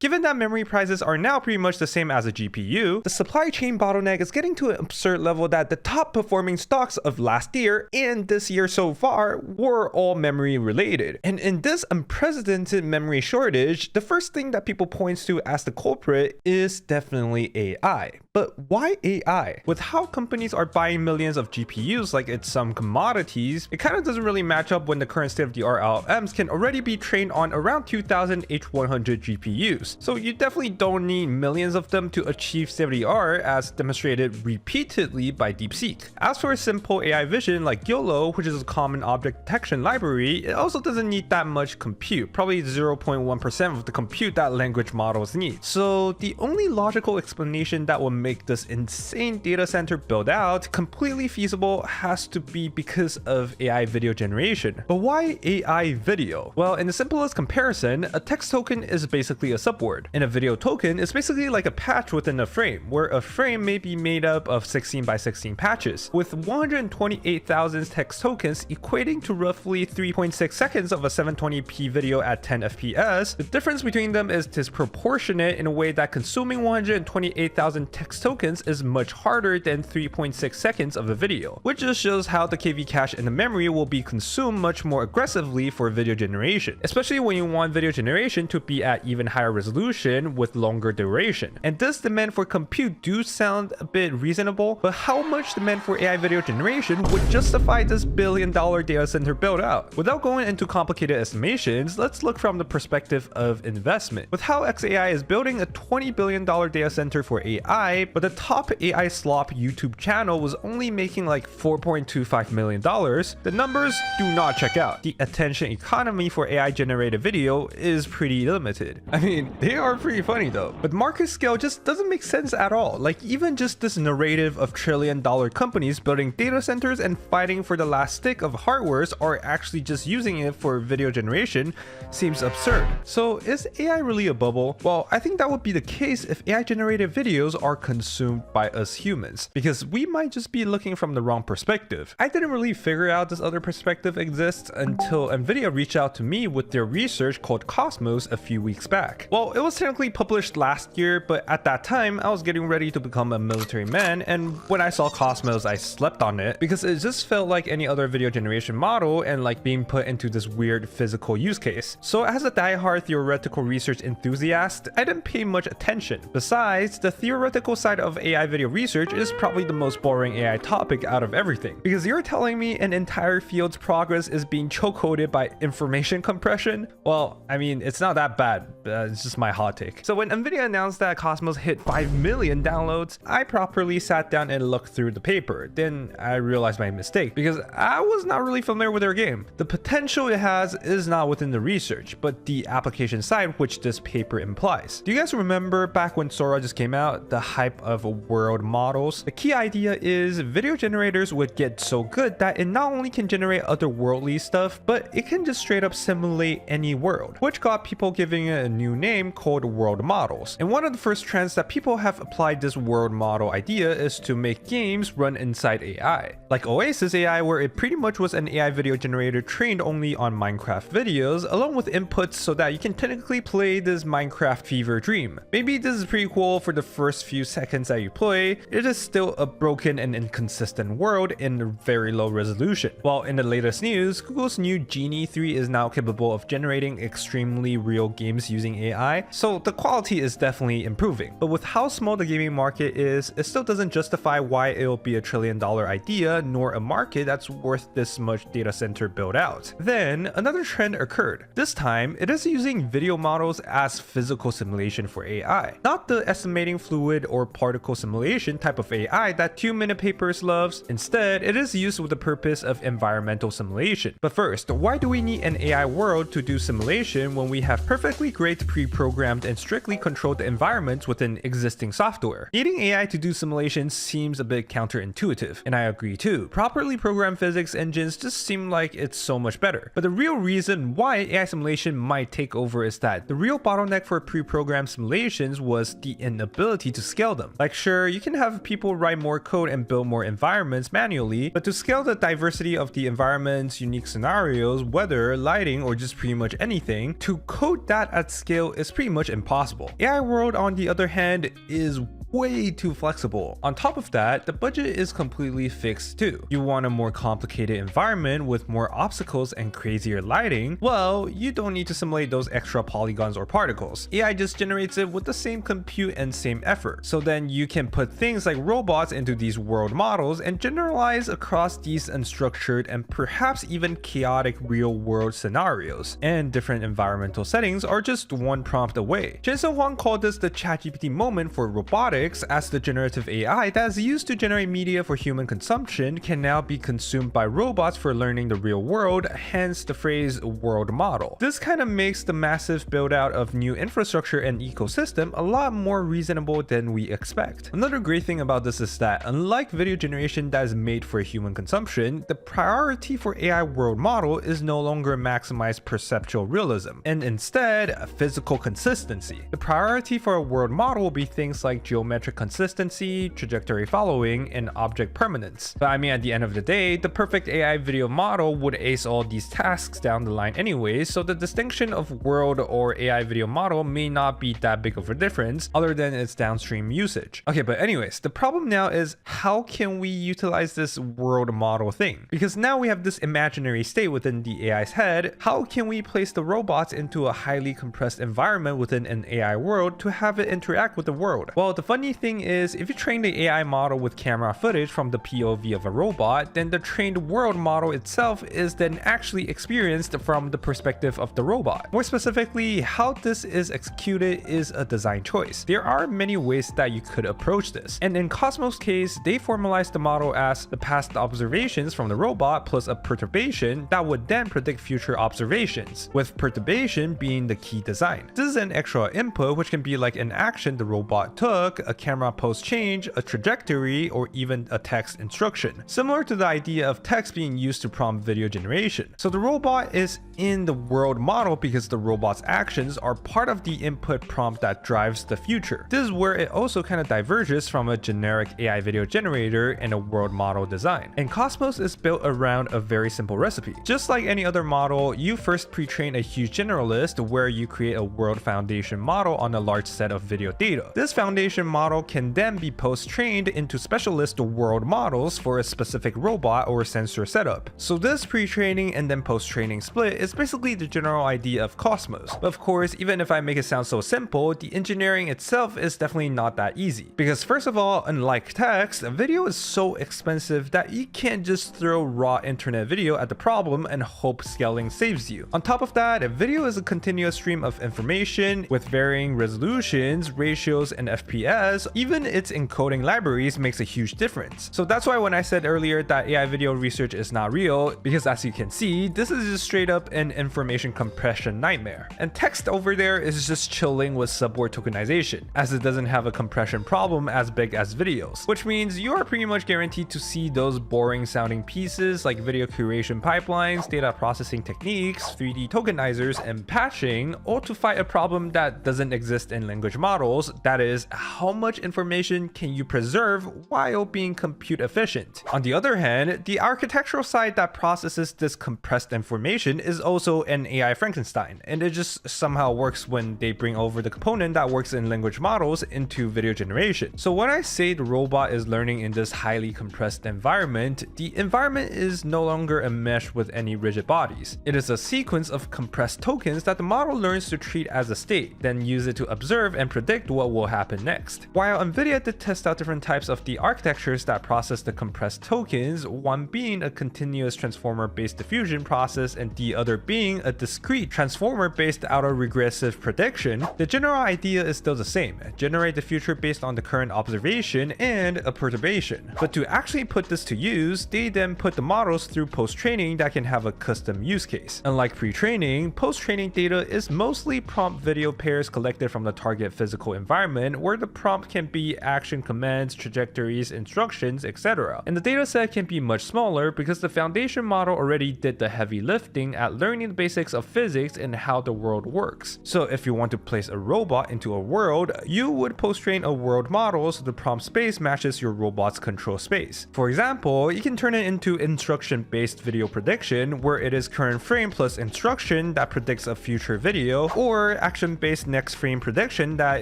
Given that memory prices are now pretty much the same as a GPU, the supply chain bottleneck is getting to an absurd level that the top performing stocks of last year and this year so far were all memory related. And in this unprecedented memory shortage, the first thing that people point to as the culprit is definitely AI. But why AI? With how companies are buying millions of GPUs like it's some commodities, it kind of doesn't really match up when the current state-of-the-art LLMs can already be trained on around 2000 H100 GPUs. So you definitely don't need millions of them to achieve state-of-the-art as demonstrated repeatedly by DeepSeek. As for a simple AI vision like YOLO, which is a common object detection library, it also doesn't need that much compute, probably 0.1% of the compute that language models need. So the only logical explanation that will make this insane data center build out completely feasible has to be because of AI video generation. But why AI video? Well, in the simplest comparison, a text token is basically a subword, and a video token is basically like a patch within a frame, where a frame may be made up of 16 by 16 patches, with 128,000 text tokens equating to roughly 3.6 seconds of a 720p video at 10 FPS. The difference between them is disproportionate in a way that consuming 128,000 text tokens is much harder than 3.6 seconds of a video, which just shows how the KV cache in the memory will be consumed much more aggressively for video generation, especially when you want video generation to be at even higher resolution with longer duration. And this demand for compute do sound a bit reasonable, but how much demand for AI video generation would justify this billion-dollar data center build out? Without going into complicated estimations, let's look from the perspective of investment. With how XAI is building a $20 billion data center for AI, but the top AI slop YouTube channel was only making like $4.25 million, the numbers do not check out. The attention economy for AI generated video is pretty limited. I mean, they are pretty funny though, but market scale just doesn't make sense at all. Like even just this narrative of trillion-dollar companies building data centers and fighting for the last stick of hardwares are actually just using it for video generation seems absurd. So is AI really a bubble? Well, I think that would be the case if AI generated videos are consumed by us humans, because we might just be looking from the wrong perspective. I didn't really figure out this other perspective exists until Nvidia reached out to me with their research called Cosmos a few weeks back. Well, it was technically published last year, but at that time I was getting ready to become a military man, and when I saw Cosmos I slept on it because it just felt like any other video generation model and like being put into this weird physical use case. So as a diehard theoretical research enthusiast, I didn't pay much attention. Besides, the theoretical side of AI video research is probably the most boring AI topic out of everything, because you're telling me an entire field's progress is being chokeholded by information compression? Well, I mean, it's not that bad, it's just my hot take. So when Nvidia announced that Cosmos hit 5 million downloads, I properly sat down and looked through the paper. Then I realized my mistake, because I was not really familiar with their game. The potential it has is not within the research, but the application side which this paper implies. Do you guys remember back when Sora just came out, the hype of world models? The key idea is video generators would get so good that it not only can generate otherworldly stuff, but it can just straight up simulate any world, which got people giving it a new name called world models. And one of the first trends that people have applied this world model idea is to make games run inside AI. Like Oasis AI, where it pretty much was an AI video generator trained only on Minecraft videos, along with inputs so that you can technically play this Minecraft fever dream. Maybe this is pretty cool for the first few seconds that you play, it is still a broken and inconsistent world in very low resolution. While in the latest news, Google's new Genie 3 is now capable of generating extremely real games using AI, so the quality is definitely improving. But with how small the gaming market is, it still doesn't justify why it'll be a $1 trillion idea, nor a market that's worth this much data center build out. Then another trend occurred. This time, it is using video models as physical simulation for AI, not the estimating fluid or particle simulation type of AI that 2-minute papers loves. Instead, it is used with the purpose of environmental simulation. But first, why do we need an AI world to do simulation when we have perfectly great pre-programmed and strictly controlled environments within existing software? Needing AI to do simulations seems a bit counterintuitive, and I agree too. Properly programmed physics engines just seem like it's so much better. But the real reason why AI simulation might take over is that the real bottleneck for pre-programmed simulations was the inability to scale them. Like sure, you can have people write more code and build more environments manually, but to scale the diversity of the environments, unique scenarios, weather, lighting, or just pretty much anything, to code that at scale is pretty much impossible. AI World, on the other hand, is way too flexible. On top of that, the budget is completely fixed too. You want a more complicated environment with more obstacles and crazier lighting? Well, you don't need to simulate those extra polygons or particles. AI just generates it with the same compute and same effort. So then you can put things like robots into these world models and generalize across these unstructured and perhaps even chaotic real-world scenarios. And different environmental settings are just one prompt away. Shuhong called this the ChatGPT moment for robotics, as the generative AI that is used to generate media for human consumption can now be consumed by robots for learning the real world, hence the phrase world model. This kind of makes the massive build out of new infrastructure and ecosystem a lot more reasonable than we expect. Another great thing about this is that unlike video generation that is made for human consumption, the priority for AI world model is no longer maximize perceptual realism, and instead physical consistency. The priority for a world model will be things like geometric consistency, trajectory following, and object permanence. But I mean, at the end of the day, the perfect AI video model would ace all these tasks down the line anyway, so the distinction of world or AI video model may not be that big of a difference other than its downstream usage. Okay, but anyways, the problem now is how can we utilize this world model thing? Because now we have this imaginary state within the AI's head. How can we place the robots into a highly compressed environment within an AI world to have it interact with the world? Well, the funny thing is, if you train the AI model with camera footage from the POV of a robot, then the trained world model itself is then actually experienced from the perspective of the robot. More specifically, how this is executed is a design choice. There are many ways that you could approach this, and in Cosmos' case, they formalized the model as the past observations from the robot plus a perturbation that would then predict future observations, with perturbation being the key design. This is an extra input which can be like an action the robot took, a camera pose change, a trajectory, or even a text instruction, similar to the idea of text being used to prompt video generation. So the robot is in the world model because the robot's actions are part of the input prompt that drives the future. This is where it also kind of diverges from a generic AI video generator and a world model design. And Cosmos is built around a very simple recipe. Just like any other model, you first pre-train a huge generalist where you create a world foundation model on a large set of video data. This foundation model can then be post-trained into specialist world models for a specific robot or sensor setup. So this pre-training and then post-training split is basically the general idea of Cosmos. But of course, even if I make it sound so simple, the engineering itself is definitely not that easy. Because first of all, unlike text, video is so expensive that you can't just throw raw internet video at the problem and hope scaling saves you. On top of that, video is a continuous stream of information with varying resolutions, ratios, and FPS. Even its encoding libraries makes a huge difference. So that's why when I said earlier that AI video research is not real, because as you can see, this is just straight up an information compression nightmare. And text over there is just chilling with subword tokenization, as it doesn't have a compression problem as big as videos, which means you are pretty much guaranteed to see those boring sounding pieces like video curation pipelines, data processing techniques, 3D tokenizers, and patching, all to fight a problem that doesn't exist in language models. That is, how much information can you preserve while being compute efficient? On the other hand, the architectural side that processes this compressed information is also an AI Frankenstein, and it just somehow works when they bring over the component that works in language models into video generation. So when I say the robot is learning in this highly compressed environment, the environment is no longer a mesh with any rigid bodies. It is a sequence of compressed tokens that the model learns to treat as a state, then use it to observe and predict what will happen next. While Nvidia did test out different types of the architectures that process the compressed tokens, one being a continuous transformer-based diffusion process and the other being a discrete transformer-based autoregressive prediction, the general idea is still the same: generate the future based on the current observation and a perturbation. But to actually put this to use, they then put the models through post-training that can have a custom use case. Unlike pre-training, post-training data is mostly prompt video pairs collected from the target physical environment, where the prompt prompt can be action commands, trajectories, instructions, etc. And the dataset can be much smaller because the foundation model already did the heavy lifting at learning the basics of physics and how the world works. So if you want to place a robot into a world, you would post-train a world model so the prompt space matches your robot's control space. For example, you can turn it into instruction-based video prediction, where it is current frame plus instruction that predicts a future video, or action-based next frame prediction that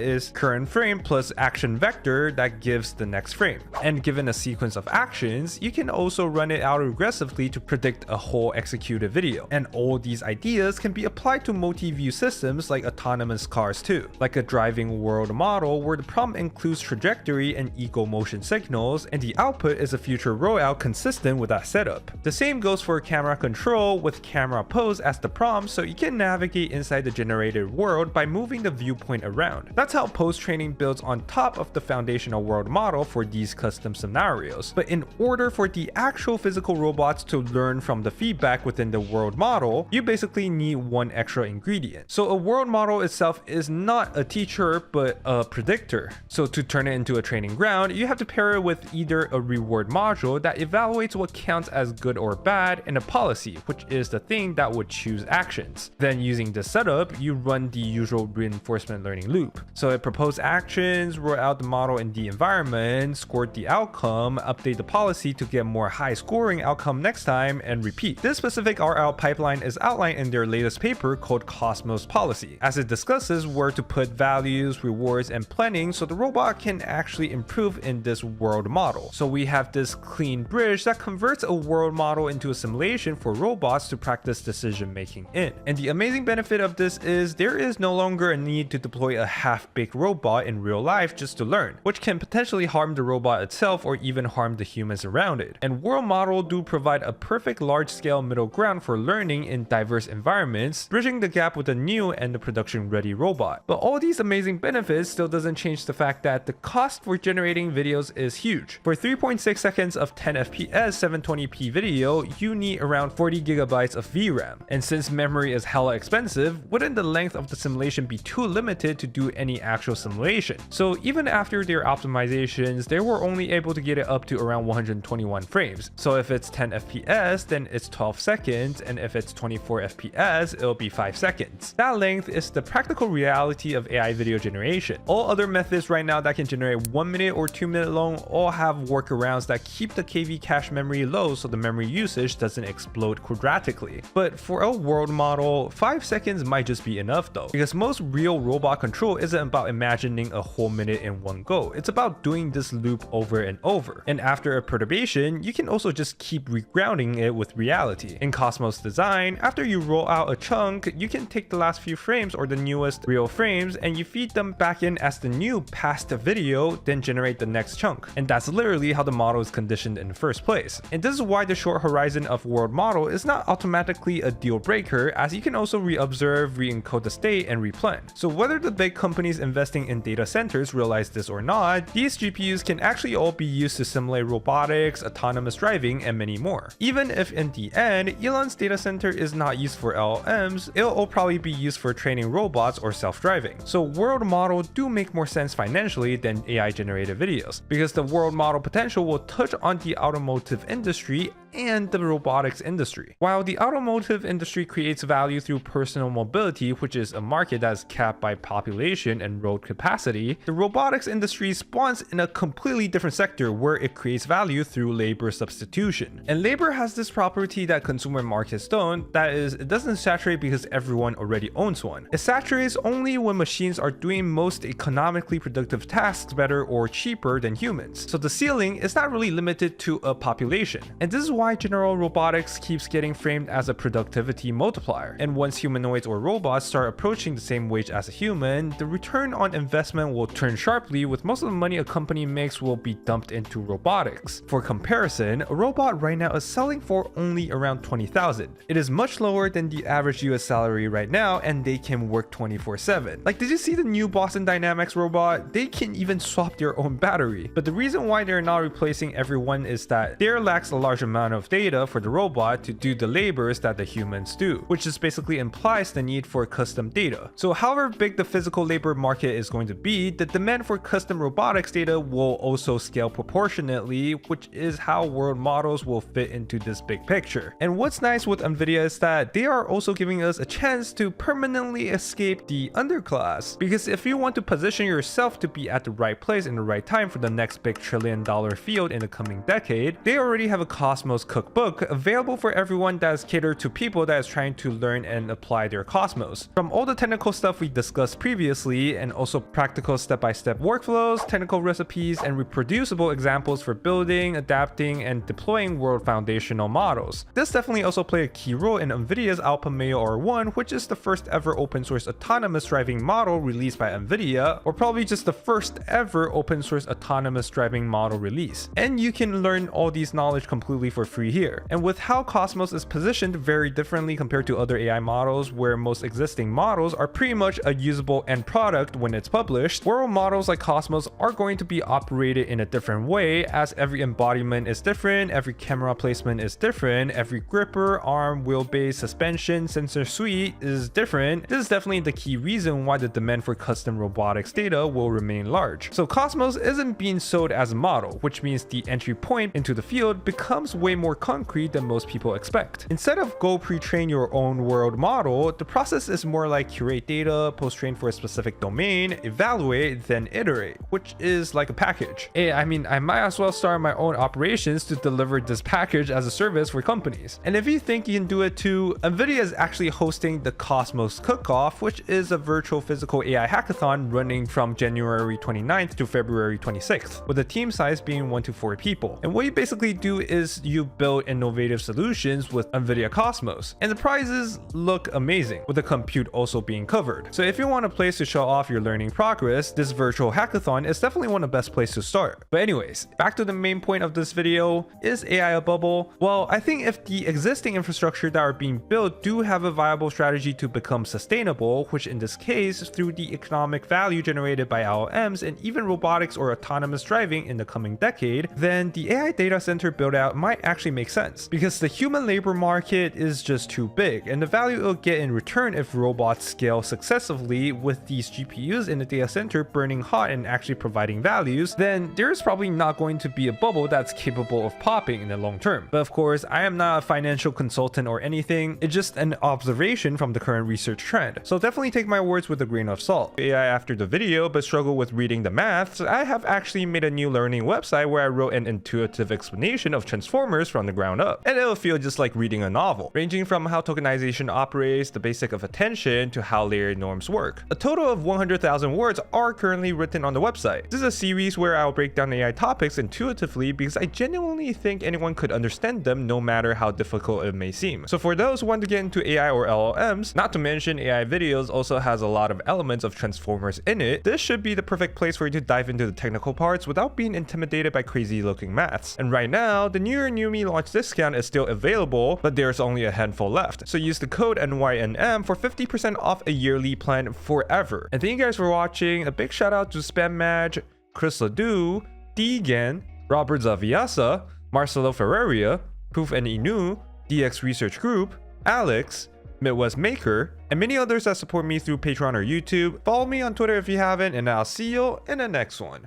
is current frame plus action vector that gives the next frame. And given a sequence of actions, you can also run it out aggressively to predict a whole executed video. And all these ideas can be applied to multi-view systems like autonomous cars too, like a driving world model where the prompt includes trajectory and eco motion signals, and the output is a future rollout consistent with that setup. The same goes for camera control with camera pose as the prompt, so you can navigate inside the generated world by moving the viewpoint around. That's how post-training builds on top of the foundational world model for these custom scenarios. But in order for the actual physical robots to learn from the feedback within the world model, you basically need one extra ingredient. So a world model itself is not a teacher, but a predictor. So to turn it into a training ground, you have to pair it with either a reward module that evaluates what counts as good or bad, and a policy, which is the thing that would choose actions. Then using this setup, you run the usual reinforcement learning loop. So it proposed actions, roll out the model in the environment, scored the outcome, update the policy to get more high scoring outcome next time, and repeat. This specific RL pipeline is outlined in their latest paper called Cosmos Policy, as it discusses where to put values, rewards, and planning so the robot can actually improve in this world model. So we have this clean bridge that converts a world model into a simulation for robots to practice decision making in. And the amazing benefit of this is there is no longer a need to deploy a half-baked robot in real life just to learn, which can potentially harm the robot itself or even harm the humans around it. And world model do provide a perfect large-scale middle ground for learning in diverse environments, bridging the gap with the new and the production-ready robot. But all these amazing benefits still doesn't change the fact that the cost for generating videos is huge. For 3.6 seconds of 10 FPS 720p video, you need around 40 gigabytes of VRAM. And since memory is hella expensive, wouldn't the length of the simulation be too limited to do any actual simulation? So even after their optimizations, they were only able to get it up to around 121 frames. So if it's 10 FPS, then it's 12 seconds, and if it's 24 FPS, it'll be 5 seconds. That length is the practical reality of AI video generation. All other methods right now that can generate 1 minute or 2 minute long all have workarounds that keep the KV cache memory low so the memory usage doesn't explode quadratically. But for a world model, 5 seconds might just be enough though, because most real robot control isn't about imagining a whole minute in one go. It's about doing this loop over and over. And after a perturbation, you can also just keep regrounding it with reality. In Cosmos design, after you roll out a chunk, you can take the last few frames or the newest real frames and you feed them back in as the new past video, then generate the next chunk. And that's literally how the model is conditioned in the first place. And this is why the short horizon of world model is not automatically a deal breaker, as you can also re-observe, re-encode the state, and replan. So whether the big companies investing in data centers realize this or not, these GPUs can actually all be used to simulate robotics, autonomous driving, and many more. Even if in the end, Elon's data center is not used for LLMs, it'll all probably be used for training robots or self-driving. So world model do make more sense financially than AI generated videos, because the world model potential will touch on the automotive industry and the robotics industry. While the automotive industry creates value through personal mobility, which is a market that is capped by population and road capacity, the robotics industry spawns in a completely different sector where it creates value through labor substitution. And labor has this property that consumer markets don't, that is, it doesn't saturate because everyone already owns one. It saturates only when machines are doing most economically productive tasks better or cheaper than humans. So the ceiling is not really limited to a population. And this is why general robotics keeps getting framed as a productivity multiplier. And once humanoids or robots start approaching the same wage as a human, the return on investment will turn sharply, with most of the money a company makes will be dumped into robotics. For comparison, a robot right now is selling for only around $20,000. It is much lower than the average US salary right now, and they can work 24/7. Like, did you see the new Boston Dynamics robot? They can even swap their own battery. But the reason why they're not replacing everyone is that there lacks a large amount ton of data for the robot to do the labors that the humans do, which just basically implies the need for custom data. So however big the physical labor market is going to be, the demand for custom robotics data will also scale proportionately, which is how world models will fit into this big picture. And what's nice with Nvidia is that they are also giving us a chance to permanently escape the underclass, because if you want to position yourself to be at the right place in the right time for the next big trillion-dollar field in the coming decade, they already have a Cosmos cookbook available for everyone that is catered to people that is trying to learn and apply their Cosmos. From all the technical stuff we discussed previously, and also practical step-by-step workflows, technical recipes, and reproducible examples for building, adapting, and deploying world foundational models. This definitely also played a key role in Nvidia's Alpha Mayo R1, which is the first ever open source autonomous driving model released by Nvidia, or probably just the first ever open source autonomous driving model release. And you can learn all these knowledge completely for free here. And with how Cosmos is positioned very differently compared to other AI models, where most existing models are pretty much a usable end product when it's published, world models like Cosmos are going to be operated in a different way, as every embodiment is different, every camera placement is different, every gripper, arm, wheelbase, suspension, sensor suite is different. This is definitely the key reason why the demand for custom robotics data will remain large. So Cosmos isn't being sold as a model, which means the entry point into the field becomes way more concrete than most people expect. Instead of go pre-train your own world model, the process is more like curate data, post-train for a specific domain, evaluate, then iterate, which is like a package. I mean, I might as well start my own operations to deliver this package as a service for companies. And if you think you can do it too, Nvidia is actually hosting the Cosmos Cook-Off, which is a virtual physical AI hackathon running from January 29th to February 26th, with the team size being 1 to 4 people. And what you basically do is you build innovative solutions with Nvidia Cosmos, and the prizes look amazing, with the compute also being covered. So if you want a place to show off your learning progress, this virtual hackathon is definitely one of the best places to start. But anyways, back to the main point of this video, is AI a bubble? Well, I think if the existing infrastructure that are being built do have a viable strategy to become sustainable, which in this case through the economic value generated by LLMs and even robotics or autonomous driving in the coming decade, then the AI data center build out might actually make sense, because the human labor market is just too big, and the value it'll get in return if robots scale successively with these GPUs in the data center burning hot and actually providing values, then there's probably not going to be a bubble that's capable of popping in the long term. But of course, I am not a financial consultant or anything, it's just an observation from the current research trend. So definitely take my words with a grain of salt. AI after the video but struggle with reading the maths, I have actually made a new learning website where I wrote an intuitive explanation of transformers from the ground up, and it'll feel just like reading a novel, ranging from how tokenization operates, the basic of attention, to how layered norms work. A total of 100,000 words are currently written on the website. This is a series where I'll break down AI topics intuitively because I genuinely think anyone could understand them no matter how difficult it may seem. So for those who want to get into AI or LLMs, not to mention AI videos also has a lot of elements of transformers in it, this should be the perfect place for you to dive into the technical parts without being intimidated by crazy looking maths. And right now, the New Year New Me launch discount is still available, but there's only a handful left. So use the code NYNM for 50% off a yearly plan forever. And thank you guys for watching. A big shout out to Spam Madge, Chris LeDoux, Deagan, Robert Zawiasa, Marcelo Ferreria, Poof and Inu, DX Research Group, Alex, Midwest Maker, and many others that support me through Patreon or YouTube. Follow me on Twitter if you haven't, and I'll see you in the next one.